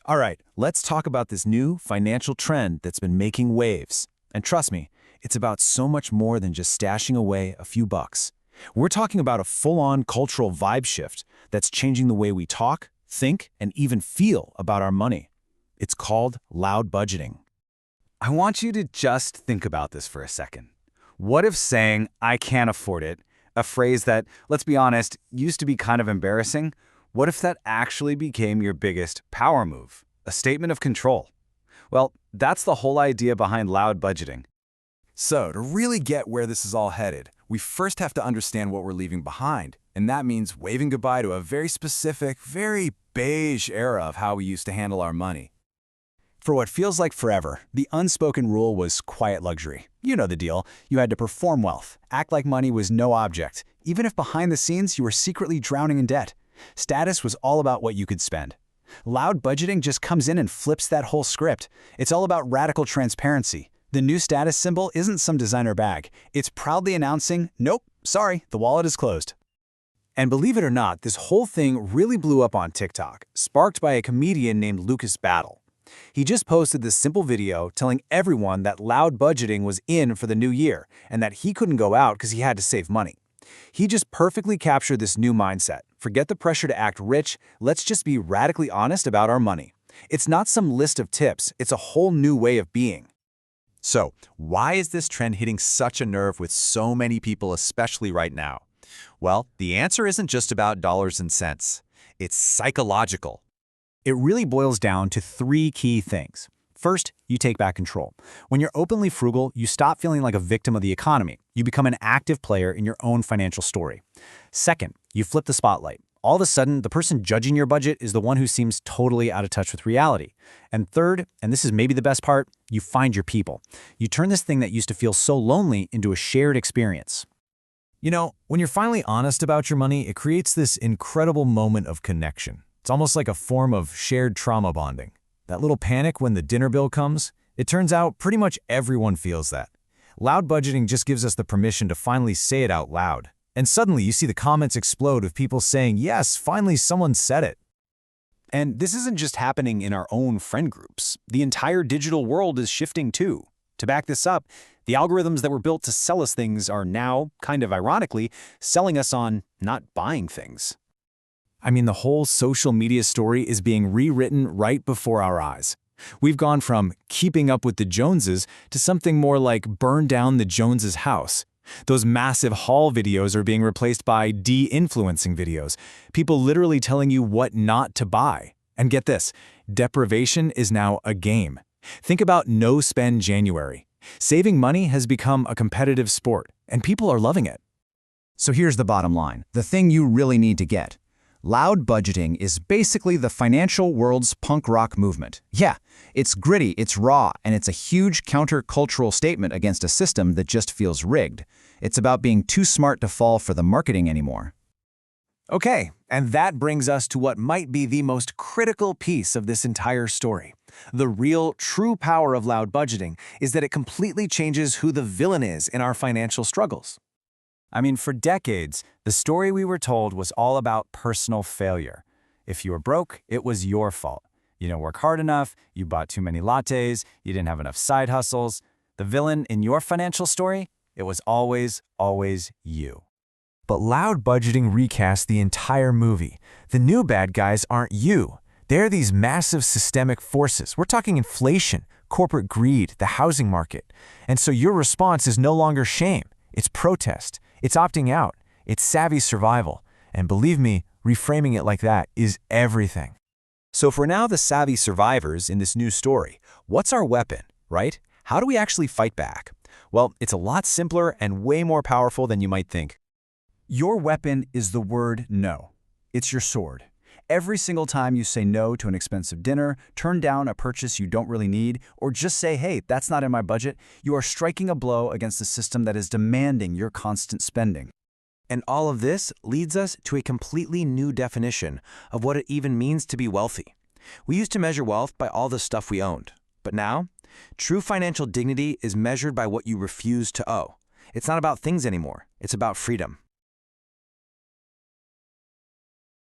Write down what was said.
All right, let's talk about this new financial trend that's been making waves. And trust me, it's about so much more than just stashing away a few bucks. We're talking about a full-on cultural vibe shift that's changing the way we talk, think, and even feel about our money. It's called loud budgeting. I want you to just think about this for a second. What if saying, "I can't afford it," a phrase that, let's be honest, used to be kind of embarrassing, what if that actually became your biggest power move, a statement of control? Well, that's the whole idea behind loud budgeting. So, to really get where this is all headed, we first have to understand what we're leaving behind, and that means waving goodbye to a very specific, very beige era of how we used to handle our money. For what feels like forever, the unspoken rule was quiet luxury. You know the deal. You had to perform wealth, act like money was no object, even if behind the scenes you were secretly drowning in debt. Status was all about what you could spend. Loud budgeting just comes in and flips that whole script. It's all about radical transparency. The new status symbol isn't some designer bag. It's proudly announcing, nope, sorry, the wallet is closed. And believe it or not, this whole thing really blew up on TikTok, sparked by a comedian named Lucas Battle. He just posted this simple video telling everyone that loud budgeting was in for the new year and that he couldn't go out because he had to save money. He just perfectly captured this new mindset. Forget the pressure to act rich, let's just be radically honest about our money. It's not some list of tips, it's a whole new way of being. So, why is this trend hitting such a nerve with so many people, especially right now? Well, the answer isn't just about dollars and cents. It's psychological. It really boils down to three key things. First, you take back control. When you're openly frugal, you stop feeling like a victim of the economy. You become an active player in your own financial story. Second, you flip the spotlight. All of a sudden, the person judging your budget is the one who seems totally out of touch with reality. And third, and this is maybe the best part, you find your people. You turn this thing that used to feel so lonely into a shared experience. You know, when you're finally honest about your money, it creates this incredible moment of connection. It's almost like a form of shared trauma bonding. That little panic when the dinner bill comes, it turns out pretty much everyone feels that. Loud budgeting just gives us the permission to finally say it out loud. And suddenly you see the comments explode with people saying, yes, finally someone said it. And this isn't just happening in our own friend groups. The entire digital world is shifting too. To back this up, the algorithms that were built to sell us things are now, kind of ironically, selling us on not buying things. I mean, the whole social media story is being rewritten right before our eyes. We've gone from keeping up with the Joneses to something more like burn down the Joneses' house. Those massive haul videos are being replaced by de-influencing videos, people literally telling you what not to buy. And get this, deprivation is now a game. Think about no-spend January. Saving money has become a competitive sport, and people are loving it. So here's the bottom line, the thing you really need to get. Loud budgeting is basically the financial world's punk rock movement. Yeah, it's gritty, it's raw, and it's a huge counter-cultural statement against a system that just feels rigged. It's about being too smart to fall for the marketing anymore. Okay, and that brings us to what might be the most critical piece of this entire story. The real, true power of loud budgeting is that it completely changes who the villain is in our financial struggles. I mean, for decades, the story we were told was all about personal failure. If you were broke, it was your fault. You didn't work hard enough, you bought too many lattes, you didn't have enough side hustles. The villain in your financial story, it was always, always you. But loud budgeting recast the entire movie. The new bad guys aren't you. They're these massive systemic forces. We're talking inflation, corporate greed, the housing market. And so your response is no longer shame. It's protest. It's opting out. It's savvy survival. And believe me, reframing it like that is everything. So for now, the savvy survivors in this new story, what's our weapon, right? How do we actually fight back? Well, it's a lot simpler and way more powerful than you might think. Your weapon is the word no. It's your sword. Every single time you say no to an expensive dinner, turn down a purchase you don't really need, or just say, hey, that's not in my budget, you are striking a blow against a system that is demanding your constant spending. And all of this leads us to a completely new definition of what it even means to be wealthy. We used to measure wealth by all the stuff we owned. But now, true financial dignity is measured by what you refuse to owe. It's not about things anymore. It's about freedom.